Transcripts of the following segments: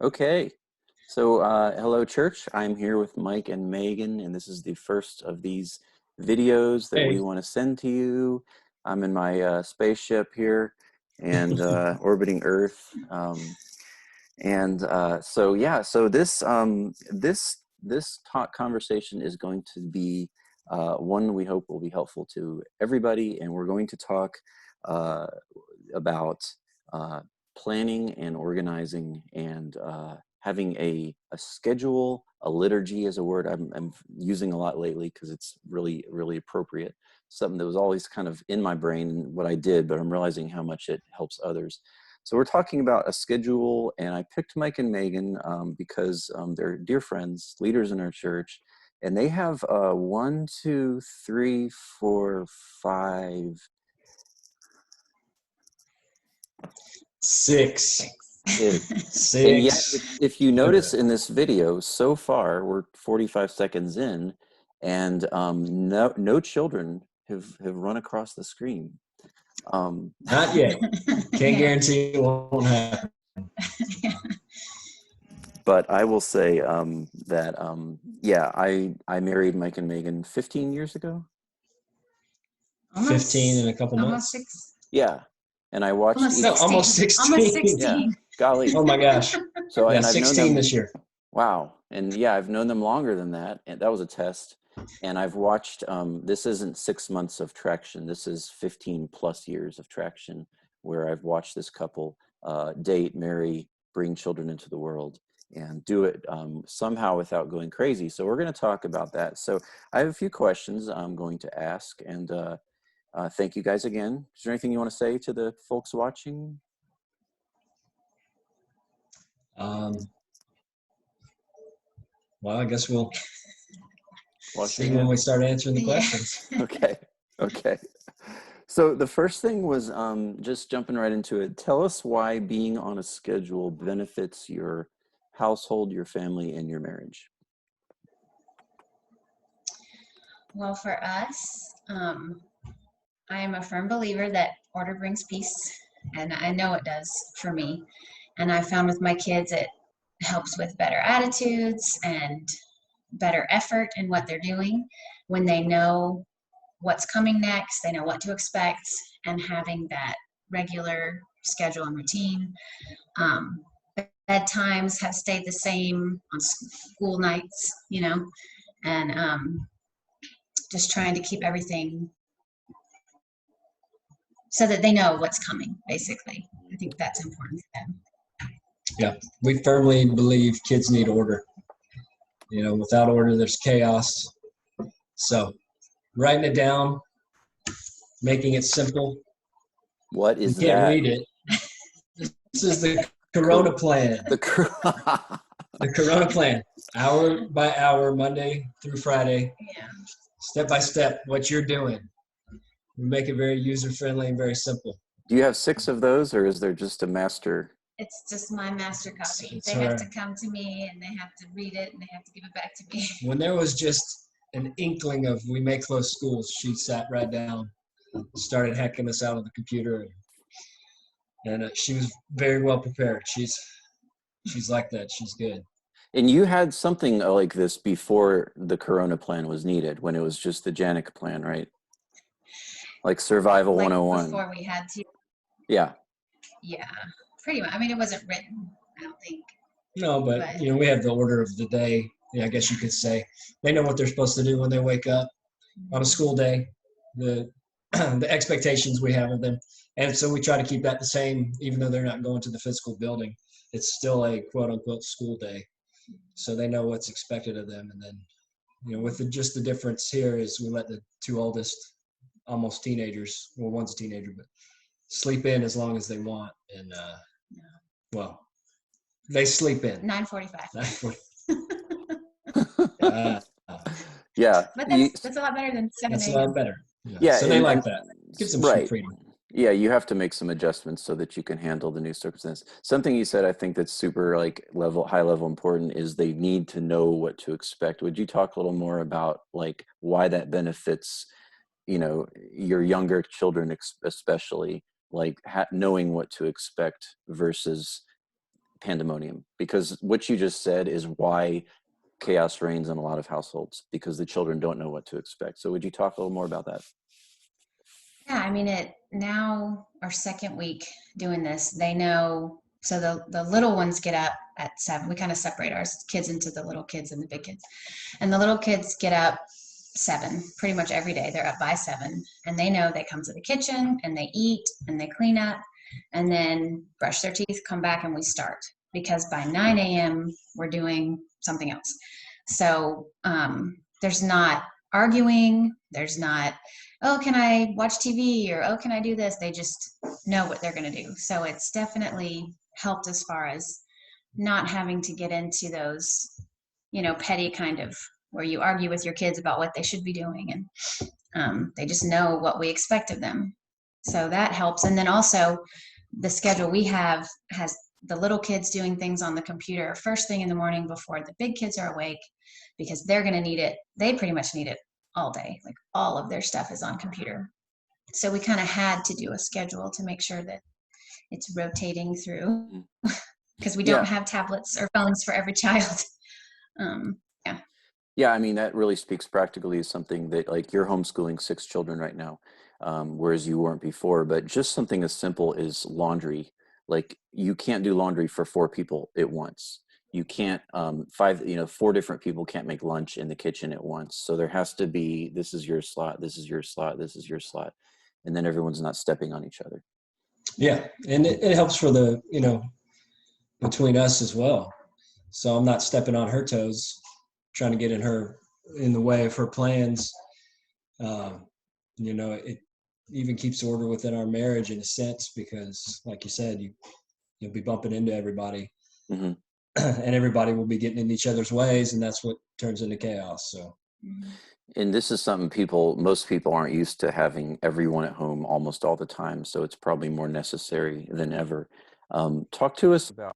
Okay. So, hello, church. I'm here with Mike and Megan, and this is the first of these videos that we Hey. want to send to you. I'm in my spaceship here and orbiting Earth. So this talk conversation is going to be one we hope will be helpful to everybody, and we're going to talk uh, about uh, planning and organizing and having a schedule. A liturgy is a word I'm using a lot lately because it's really appropriate. Something that was always kind of in my brain and what I did, but I'm realizing how much it helps others. So we're talking about a schedule, and I picked Mike and Megan because they're dear friends, leaders in our church, and they have 1, 2, 3, 4, 5. Six. And yet, Six. if you notice in this video, so far we're 45 seconds in, and no children have run across the screen. Not yet. Can't guarantee it won't happen. But I will say that I married Mike and Megan 15 years ago. 15 in a couple months. Yeah, and I watched Almost 16. Almost 16. Yeah, golly. Oh my gosh. So Yeah, and I've known 16 them this year. Wow. And yeah, I've known them longer than that. And that was a test. And I've watched, this isn't 6 months of traction. This is 15 plus years of traction where I've watched this couple date, marry, bring children into the world and do it somehow without going crazy. So we're going to talk about that. So I have a few questions I'm going to ask, and thank you guys again. Is there anything you want to say to the folks watching? Well, I guess we'll see when we start answering the questions. Okay. So the first thing was just jumping right into it. Tell us why being on a schedule benefits your household, your family, and your marriage. Well, for us, I am a firm believer that order brings peace, and I know it does for me. And I found with my kids, it helps with better attitudes and better effort in what they're doing when they know what's coming next, they know what to expect, and having that regular schedule and routine. Bedtimes have stayed the same on school nights, and just trying to keep everything so that they know what's coming, basically. I think that's important for them. Yeah, we firmly believe kids need order. Without order, there's chaos. So writing it down, making it simple. What is you can't that? Read it. This is the Corona plan. The Corona plan, hour by hour, Monday through Friday. Yeah. Step by step, what you're doing. We make it very user-friendly and very simple. Do you have 6 of those, or is there just a master? It's just my master copy. It's they have to come to me, and they have to read it, and they have to give it back to me. When there was just an inkling of we may close schools, she sat right down, started hacking us out on the computer, and she was very well prepared. She's like that. She's good. And you had something like this before the Corona plan was needed, when it was just the Janik plan, right? Like Survival 101. Before we had to. Yeah. Yeah, pretty much. I mean, it wasn't written, I don't think. No, but we have the order of the day. Yeah, I guess you could say they know what they're supposed to do when they wake up on a school day. The expectations we have of them, and so we try to keep that the same, even though they're not going to the physical building. It's still a quote unquote school day, so they know what's expected of them. And then, with just the difference here is we let the 2 oldest, almost teenagers, well, one's a teenager, but sleep in as long as they want, and well, they sleep in 9:45. Yeah, but that's a lot better than 7 a.m. That's a lot better. Yeah, so they like that. Gives them some freedom. Yeah, you have to make some adjustments so that you can handle the new circumstances. Something you said, I think that's super high level important, is they need to know what to expect. Would you talk a little more about why that benefits, your younger children especially, knowing what to expect versus pandemonium, because what you just said is why chaos reigns in a lot of households, because the children don't know what to expect. So would you talk a little more about that? Yeah, I mean, it now our second week doing this, they know. So the little ones get up at 7. We kind of separate our kids into the little kids and the big kids. And the little kids get up 7 pretty much every day. They're up by 7, and they know they come to the kitchen and they eat and they clean up and then brush their teeth, come back, and we start, because by 9 a.m. we're doing something else. So there's not arguing. There's not, oh, can I watch TV, or oh, can I do this? They just know what they're going to do. So it's definitely helped as far as not having to get into those, petty kind of where you argue with your kids about what they should be doing, and they just know what we expect of them. So that helps. And then also the schedule we have has the little kids doing things on the computer first thing in the morning before the big kids are awake, because they're going to need it. They pretty much need it all day. Like, all of their stuff is on computer. So we kind of had to do a schedule to make sure that it's rotating through, because we don't Yeah. have tablets or phones for every child. Yeah. Yeah, I mean, that really speaks practically as something that, like, you're homeschooling 6 children right now, whereas you weren't before. But just something as simple as laundry, like, you can't do laundry for 4 people at once. You can't, 4 different people can't make lunch in the kitchen at once. So there has to be, this is your slot, this is your slot, this is your slot. And then everyone's not stepping on each other. Yeah, and it helps for the, between us as well. So I'm not stepping on her toes, trying to get in the way of her plans. It even keeps order within our marriage in a sense, because, like you said, you'll be bumping into everybody, Mm-hmm. and everybody will be getting in each other's ways, and that's what turns into chaos. So. And this is something most people aren't used to, having everyone at home almost all the time. So it's probably more necessary than ever. Talk to us about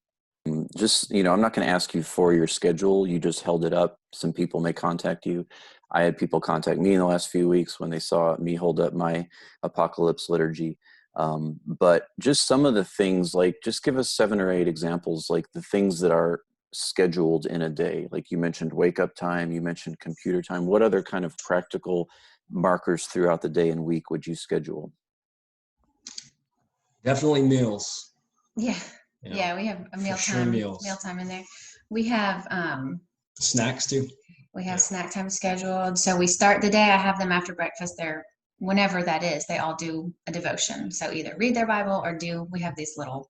just, I'm not going to ask you for your schedule. You just held it up. Some people may contact you. I had people contact me in the last few weeks when they saw me hold up my apocalypse liturgy. But just some of the things, like, just give us 7 or 8 examples, like the things that are scheduled in a day. Like, you mentioned wake up time, you mentioned computer time. What other kind of practical markers throughout the day and week would you schedule? Definitely meals. Yeah. Yeah, we have a mealtime in there. We have snacks too. We have snack time scheduled. So we start the day. I have them after breakfast. They're, whenever that is, they all do a devotion. So either read their Bible or we have these little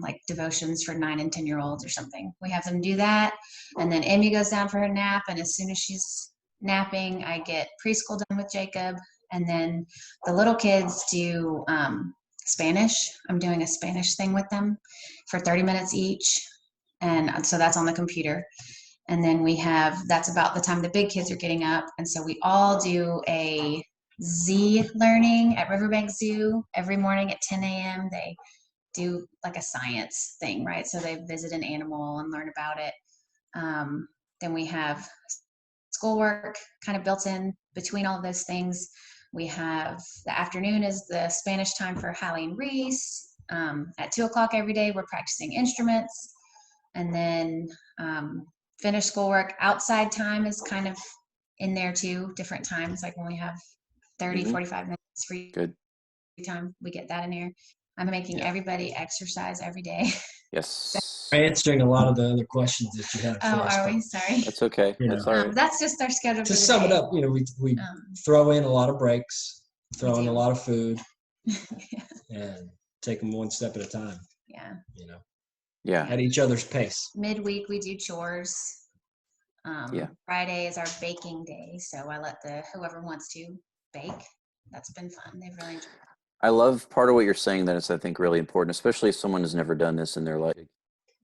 like devotions for 9 and 10-year-olds or something. We have them do that. And then Amy goes down for her nap. And as soon as she's napping, I get preschool done with Jacob. And then the little kids do Spanish. I'm doing a Spanish thing with them for 30 minutes each. And so that's on the computer. And then that's about the time the big kids are getting up. And so we all do a Z learning at Riverbank Zoo every morning at 10 a.m. They do like a science thing, right? So they visit an animal and learn about it. Then we have schoolwork kind of built in between all of those things. We have the afternoon is the Spanish time for Hallie and Reese. At 2:00 every day, we're practicing instruments. And then finish schoolwork. Outside time is kind of in there too, different times, like when we have 30, 45 minutes free time, we get that in here. I'm making everybody exercise every day. Yes. Answering a lot of the other questions that you had. Oh, are we? Sorry. That's okay. That's all right. That's just our schedule. To sum it up, we throw in a lot of breaks, throw in a lot of food, and take them one step at a time. Yeah. At each other's pace. Midweek, we do chores. Friday is our baking day, so I let whoever wants to bake. That's been fun. They've really enjoyed it. I love part of what you're saying, that is, I think, really important, especially if someone has never done this in their life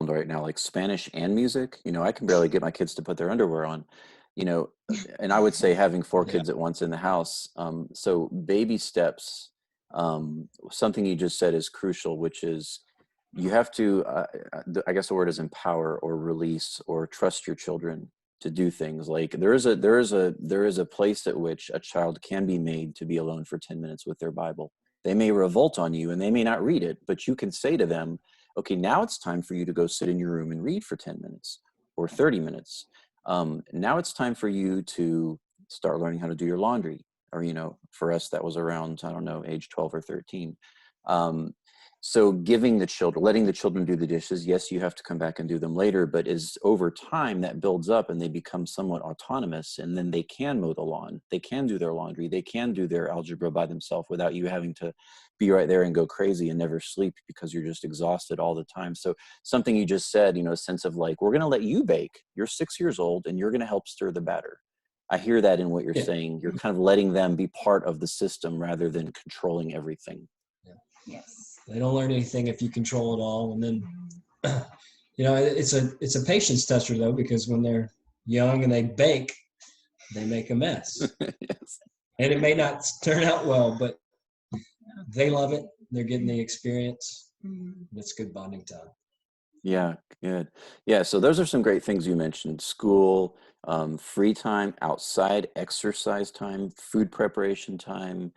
right now, like Spanish and music. I can barely get my kids to put their underwear on, and I would say having 4 kids at once in the house. So baby steps, something you just said is crucial, which is you have to, I guess the word is empower or release or trust your children to do things. Like there is a place at which a child can be made to be alone for 10 minutes with their Bible. They may revolt on you and they may not read it, but you can say to them, okay, now it's time for you to go sit in your room and read for 10 minutes or 30 minutes. Now it's time for you to start learning how to do your laundry. Or, for us, that was around, I don't know, age 12 or 13. So letting the children do the dishes, yes, you have to come back and do them later, but as over time that builds up and they become somewhat autonomous, and then they can mow the lawn, they can do their laundry, they can do their algebra by themselves without you having to be right there and go crazy and never sleep because you're just exhausted all the time. So something you just said, a sense of like, we're going to let you bake. You're 6 years old and you're going to help stir the batter. I hear that in what you're Yeah. saying. You're kind of letting them be part of the system rather than controlling everything. Yeah. Yes. They don't learn anything if you control it all. And then, it's a patience tester though, because when they're young and they bake, they make a mess. Yes. And it may not turn out well, but they love it. They're getting the experience. It's good bonding time. Yeah, good. Yeah, so those are some great things you mentioned: school, free time, outside exercise time, food preparation time,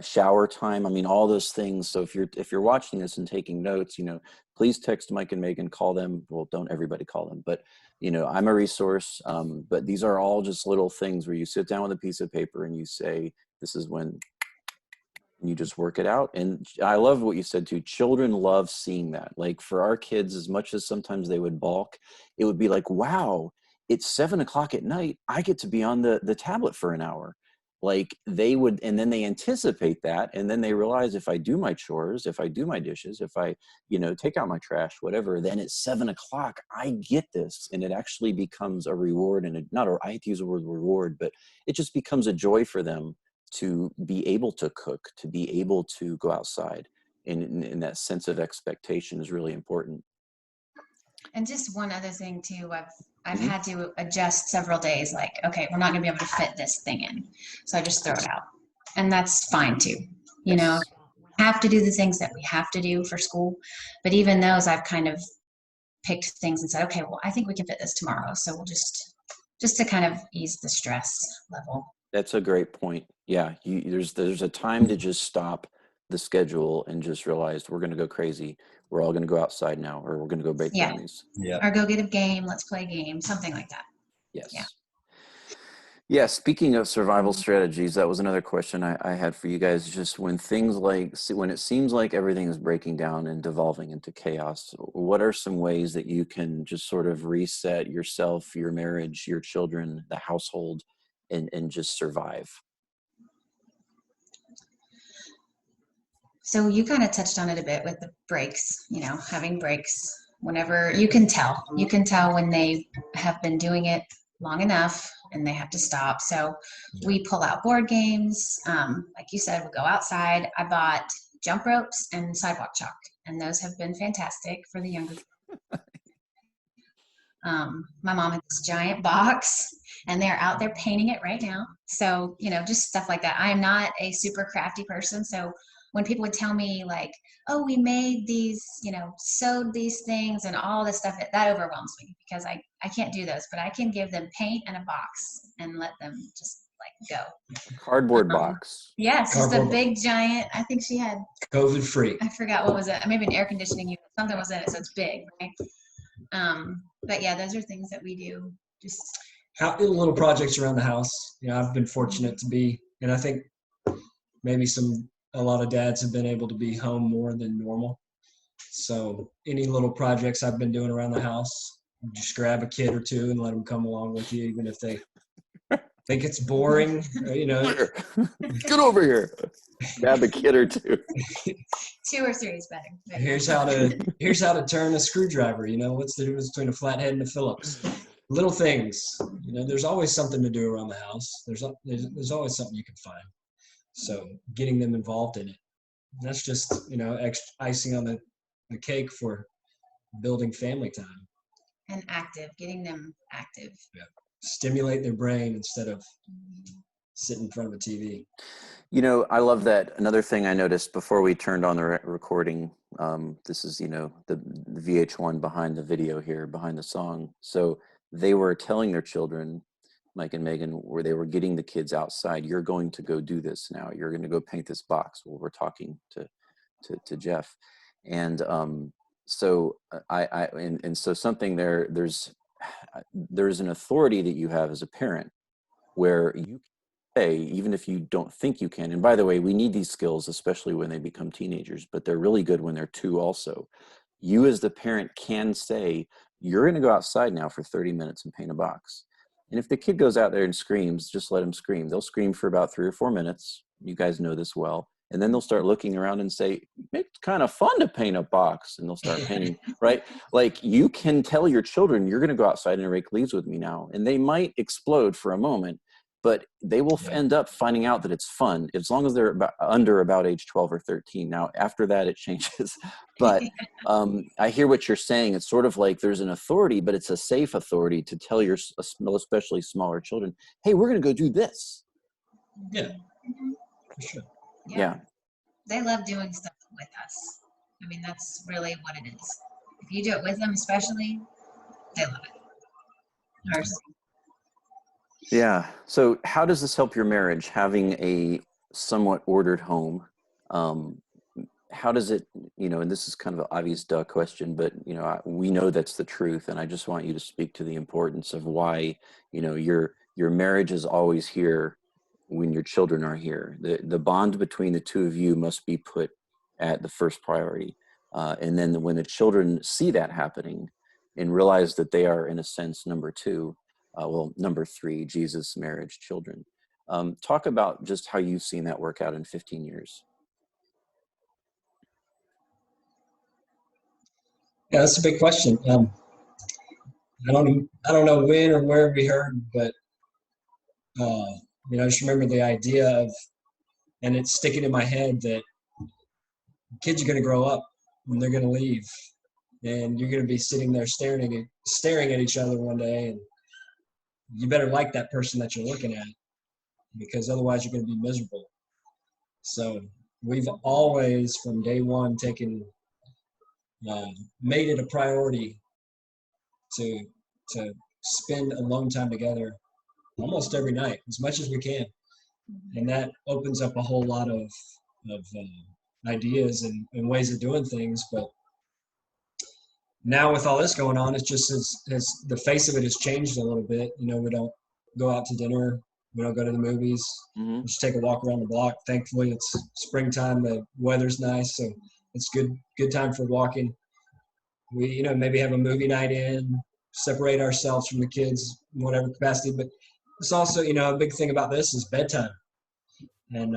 shower time. I mean, all those things. So if you're watching this and taking notes, please text Mike and Megan, call them. Well, don't everybody call them, but I'm a resource. But these are all just little things where you sit down with a piece of paper and you say, "This is when." And you just work it out. And I love what you said too. Children love seeing that. Like for our kids, as much as sometimes they would balk, it would be like, wow, it's 7 o'clock at night. I get to be on the tablet for an hour. Like they would, and then they anticipate that. And then they realize if I do my chores, if I do my dishes, if I, take out my trash, whatever, then it's 7 o'clock. I get this. And it actually becomes a reward, and I hate to use the word reward, but it just becomes a joy for them to be able to cook, to be able to go outside. And that sense of expectation is really important. And just one other thing too, I've Mhm. had to adjust several days, like, okay, we're not gonna be able to fit this thing in. So I just throw it out. And that's fine too. Yes. We have to do the things that we have to do for school. But even those I've kind of picked things and said, okay, well, I think we can fit this tomorrow. So we'll just to kind of ease the stress level. That's a great point. Yeah, there's a time to just stop the schedule and just realize we're going to go crazy. We're all going to go outside now, or we're going to go bake Yeah. brownies. Yeah. Or go get a game, let's play a game, something like that. Yeah. Yes. Yeah, speaking of survival strategies, that was another question I had for you guys. Just when when it seems like everything is breaking down and devolving into chaos, what are some ways that you can just sort of reset yourself, your marriage, your children, the household, and just survive? So you kind of touched on it a bit with the breaks, having breaks. Whenever you can tell when they have been doing it long enough and they have to stop. So we pull out board games. Like you said, we go outside. I bought jump ropes and sidewalk chalk, and those have been fantastic for the younger. My mom has this giant box, and they're out there painting it right now. So, just stuff like that. I am not a super crafty person. So when people would tell me like, oh, we made these, sewed these things and all this stuff, that overwhelms me because I can't do those, but I can give them paint and a box and let them just like go. Cardboard box. Yes, just a Cardboard big giant. I think she had, COVID free. I forgot what was it. Maybe an air conditioning unit. Something was in it, so it's big, right? But yeah, those are things that we do. Just Little projects around the house. I've been fortunate to be, and I think maybe a lot of dads have been able to be home more than normal. So any little projects I've been doing around the house, just grab a kid or two and let them come along with you, even if they think it's boring. Get over here. Grab a kid or two. 2 or 3 is better. But Here's how to turn a screwdriver. What's the difference between a flathead and a Phillips? Little things. There's always something to do around the house. There's always something you can find. So getting them involved in it. That's just icing on the cake for building family time. And active, getting them active. Yeah. Stimulate their brain instead of sitting in front of a TV. I love that. Another thing I noticed before we turned on the recording, this is, the VH1 behind the video here, behind the song. So they were telling their children, Mike and Megan, where they were getting the kids outside, you're going to go do this now. You're going to go paint this box. Well, we're talking to Jeff. And So and so something there's an authority that you have as a parent where you can say, even if you don't think you can, and by the way, we need these skills, especially when they become teenagers, but they're really good when they're two also. You as the parent can say, you're going to go outside now for 30 minutes and paint a box. And if the kid goes out there and screams, just let them scream. They'll scream for about 3 or 4 minutes. You guys know this well. And then they'll start looking around and say, it's kind of fun to paint a box. And they'll start painting, right? Like, you can tell your children, you're going to go outside and rake leaves with me now. And they might explode for a moment, but they will Yeah. end up finding out that it's fun as long as they're under about age 12 or 13. Now, after that, it changes. But I hear what you're saying. It's sort of like there's an authority, but it's a safe authority to tell your, especially smaller children, hey, we're going to go do this. Yeah, Mhm. for sure. Yeah. They love doing stuff with us. I mean, that's really what it is. If you do it with them, especially, they love it. Ours. Yeah. So how does this help your marriage, having a somewhat ordered home? Um, how does it, and this is kind of an obvious duh question, but, we know that's the truth. And I just want you to speak to the importance of why, your marriage is always here when your children are here. The bond between the two of you must be put at the first priority. And then when the children see that happening and realize that they are, in a sense, number two, number three, Jesus, marriage, children. Talk about just how you've seen that work out in 15 years. Yeah, that's a big question. I don't know when or where we heard, but I just remember the idea of, and it's sticking in my head that kids are going to grow up and they're going to leave, and you're going to be sitting there staring at each other one day, and you better like that person that you're looking at, because otherwise you're going to be miserable. So we've always, from day one, uh, made it a priority to to spend alone time together almost every night, as much as we can, and that opens up a whole lot of ideas and ways of doing things. But now with all this going on, it's just as the face of it has changed a little bit. We don't go out to dinner, we don't go to the movies. Mm-hmm. We just take a walk around the block. Thankfully, it's springtime, the weather's nice, so it's good time for walking. We maybe have a movie night in, separate ourselves from the kids in whatever capacity. But it's also a big thing about this is bedtime, and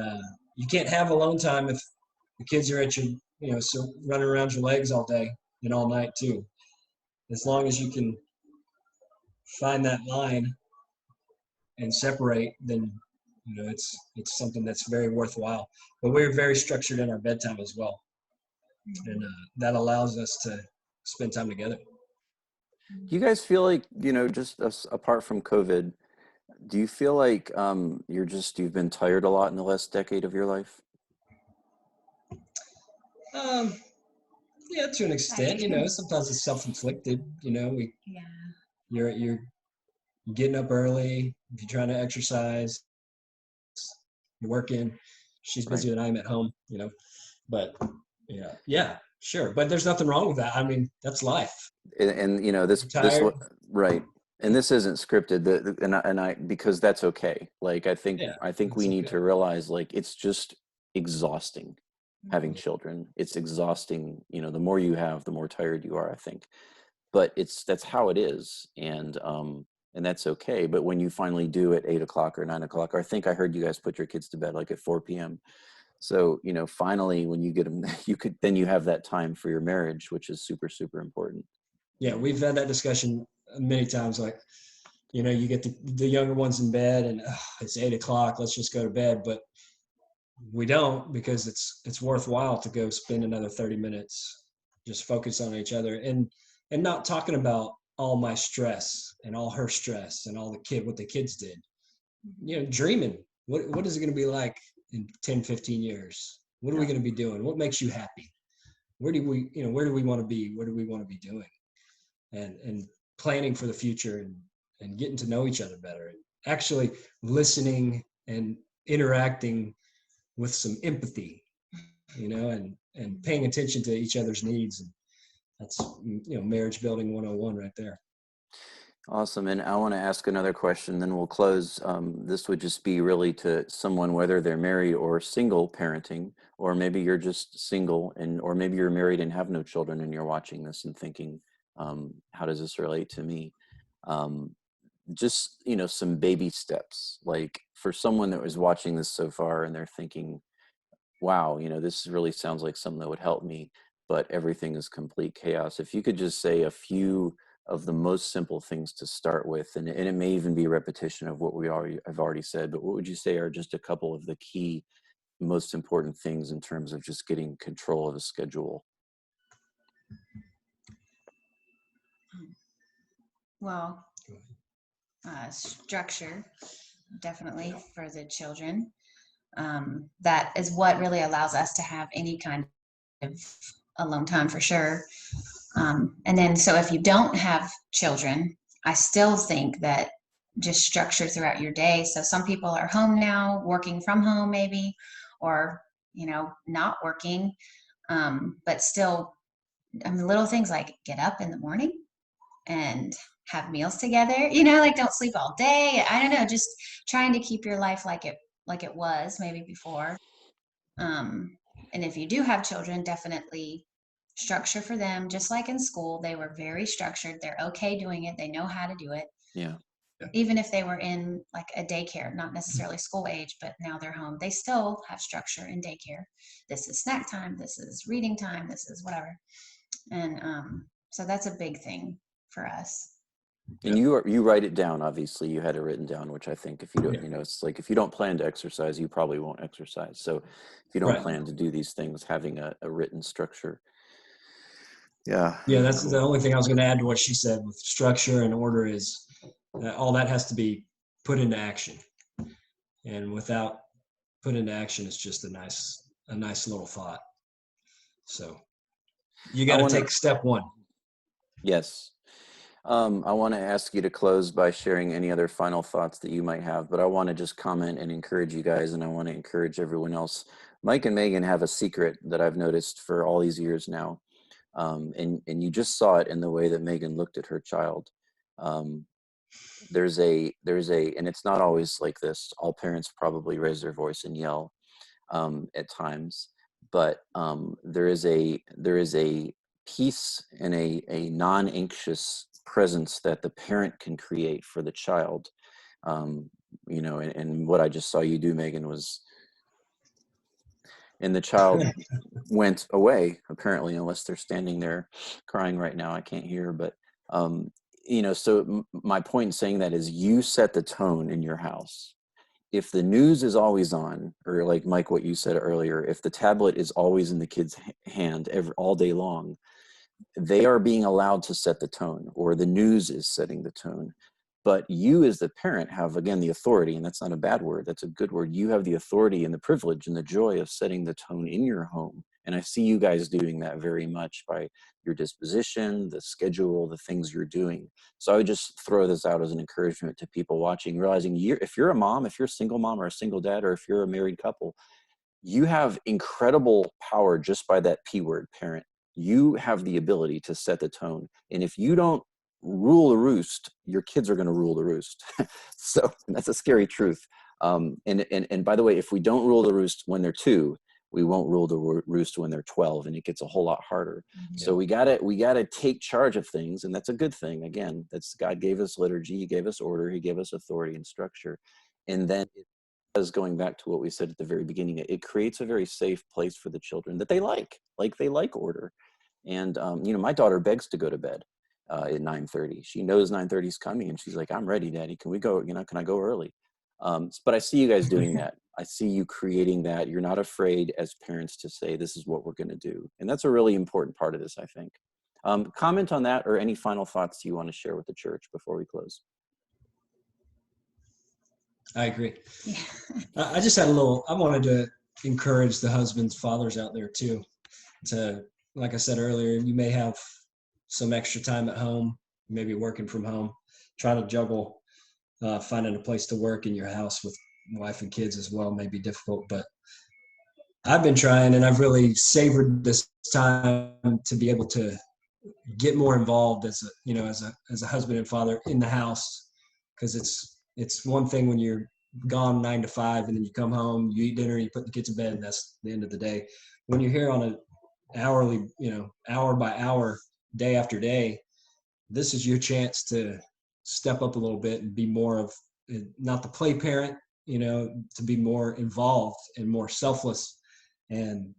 you can't have alone time if the kids are at your so running around your legs all day and all night too. As long as you can find that line and separate, then it's something that's very worthwhile. But we're very structured in our bedtime as well, and that allows us to spend time together. Do you guys feel like, just apart from COVID, do you feel like you've been tired a lot in the last decade of your life? Um, yeah, to an extent. Sometimes it's self-inflicted. Yeah. You're getting up early. If you're trying to exercise, you're working. She's Right. busier than I am at home. But yeah, sure. But there's nothing wrong with that. I mean, that's life. And this You're tired. right. And this isn't scripted. And I because that's okay. Like, I think Yeah, we it's need okay. to realize, like, it's just exhausting having Mhm. children. It's exhausting. The more you have, the more tired you are, I think. But that's how it is. And that's okay. But when you finally do at 8 o'clock or 9 o'clock, or I think I heard you guys put your kids to bed like at 4 p.m. So, finally, when you get them, then you have that time for your marriage, which is super, super important. Yeah, we've had that discussion many times. Like, you get the younger ones in bed, and it's 8 o'clock. Let's just go to bed. But we don't, because it's worthwhile to go spend another 30 minutes just focus on each other, and not talking about all my stress and all her stress and all what the kids did. Dreaming, what is it going to be like in 10-15 years? What are we Yeah. going to be doing? What makes you happy? Where do we want to be? What do we want to be doing? And planning for the future, and getting to know each other better, and actually listening and interacting with some empathy, and paying attention to each other's needs. And That's, marriage building 101 right there. Awesome. And I want to ask another question, then we'll close. This would just be really to someone, whether they're married or single parenting, or maybe you're just single or maybe you're married and have no children and you're watching this and thinking, how does this relate to me? Just, some baby steps, like for someone that was watching this so far and they're thinking, wow, this really sounds like something that would help me, but everything is complete chaos. If you could just say a few of the most simple things to start with, and it may even be repetition of what I've already said, but what would you say are just a couple of the key, most important things in terms of just getting control of a schedule? Well, structure, definitely for the children. That is what really allows us to have any kind of alone time for sure. And then, so if you don't have children, I still think that just structure throughout your day. So some people are home now, working from home maybe, or, not working, but still, little things like get up in the morning and have meals together, like don't sleep all day. I don't know, just trying to keep your life like it was maybe before. And if you do have children, definitely structure for them, just like in school. They were very structured. They're okay doing it. They know how to do it. Yeah. Even if they were in like a daycare, not necessarily school age, but now they're home, they still have structure in daycare. This is snack time. This is reading time. This is whatever. And so that's a big thing for us. And you write it down. Obviously, you had it written down, which I think if you don't, it's like if you don't plan to exercise, you probably won't exercise. So if you don't plan to do these things, having a written structure. Yeah. Yeah, that's cool. The only thing I was going to add to what she said with structure and order is that all that has to be put into action. And without put into action, it's just a nice little thought. So you got to take step one. Yes. I want to ask you to close by sharing any other final thoughts that you might have, but I want to just comment and encourage you guys, and I want to encourage everyone else. Mike and Meghan have a secret that I've noticed for all these years now, and you just saw it in the way that Meghan looked at her child. There's a, and it's not always like this. All parents probably raise their voice and yell at times, but there is a peace and a non-anxious presence that the parent can create for the child. And what I just saw you do, Meghan, was, and the child went away, apparently, unless they're standing there crying right now. I can't hear, but so my point in saying that is you set the tone in your house. If the news is always on, or like Mike, what you said earlier, if the tablet is always in the kid's hand all day long, they are being allowed to set the tone, or the news is setting the tone. But you as the parent have, again, the authority, and that's not a bad word, that's a good word. You have the authority and the privilege and the joy of setting the tone in your home. And I see you guys doing that very much by your disposition, the schedule, the things you're doing. So I would just throw this out as an encouragement to people watching, realizing if you're a mom, if you're a single mom or a single dad, or if you're a married couple, you have incredible power just by that P word, parent. You have the ability to set the tone. And if you don't rule the roost, your kids are going to rule the roost. So that's a scary truth. And by the way, if we don't rule the roost when they're 2, we won't rule the roost when they're 12, and it gets a whole lot harder. Mm-hmm. So we gotta take charge of things, and that's a good thing. Again, that's God gave us liturgy, He gave us order, He gave us authority and structure, and then going back to what we said at the very beginning, it creates a very safe place for the children that they like they like order. And my daughter begs to go to bed at 9:30. She knows 9:30 is coming, and she's like, I'm ready, Daddy, can we go, can I go early? But I see you guys doing that. I see you creating that. You're not afraid as parents to say, this is what we're going to do. And that's a really important part of this, I think. Comment on that, or any final thoughts you want to share with the church before we close. I agree. Yeah. I just had I wanted to encourage the husbands, fathers out there too, to, like I said earlier, you may have some extra time at home, maybe working from home, trying to juggle finding a place to work in your house with wife and kids as well may be difficult, but I've been trying, and I've really savored this time to be able to get more involved as a husband and father in the house, because it's one thing when you're gone 9 to 5 and then you come home, you eat dinner, you put the kids to bed, and that's the end of the day. When you're here on an hourly, hour by hour, day after day, this is your chance to step up a little bit and be more of, not the play parent, to be more involved and more selfless, and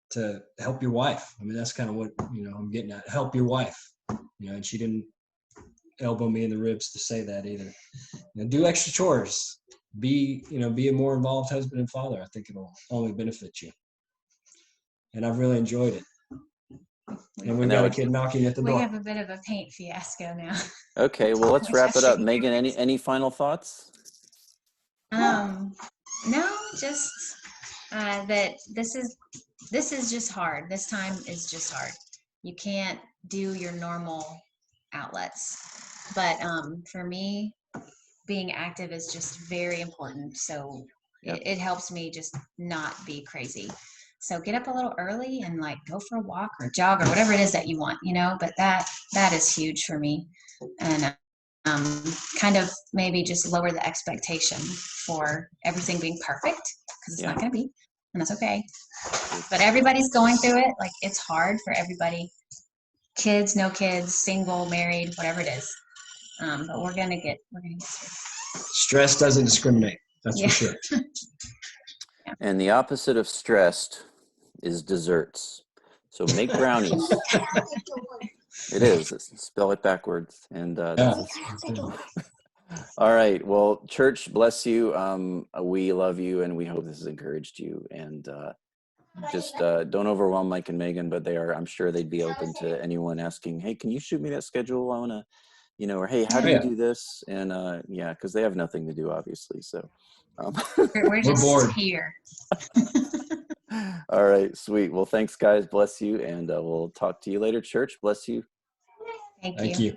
to help your wife. I mean, that's kind of what, I'm getting at. Help your wife. And she didn't elbow me in the ribs to say that either. Do extra chores. Be a more involved husband and father. I think it'll only benefit you. And I've really enjoyed it. And we've got a kid knocking at the door. We have a bit of a paint fiasco now. Okay, well, let's wrap it up. Megan, any final thoughts? No, just that this is just hard. This time is just hard. You can't do your normal outlets. But for me, being active is just very important. So Yep. it helps me just not be crazy. So get up a little early and like go for a walk or jog or whatever it is that you want, but that is huge for me. And kind of maybe just lower the expectation for everything being perfect, because it's not going to be, and that's okay. But everybody's going through it. Like, it's hard for everybody. Kids, no kids, single, married, whatever it is. But we're gonna get through. Stress doesn't discriminate. That's for sure. And the opposite of stressed is desserts. So make brownies. It is. Spell it backwards. And all right. Well, church, bless you. We love you, and we hope this has encouraged you. And just don't overwhelm Mike and Megan, but I'm sure they'd be open to anyone asking, hey, can you shoot me that schedule? I want to, or hey, how do you do this? And because they have nothing to do, obviously. So we're just bored here. All right, sweet. Well, thanks, guys. Bless you. And we'll talk to you later, church. Bless you. Thank you.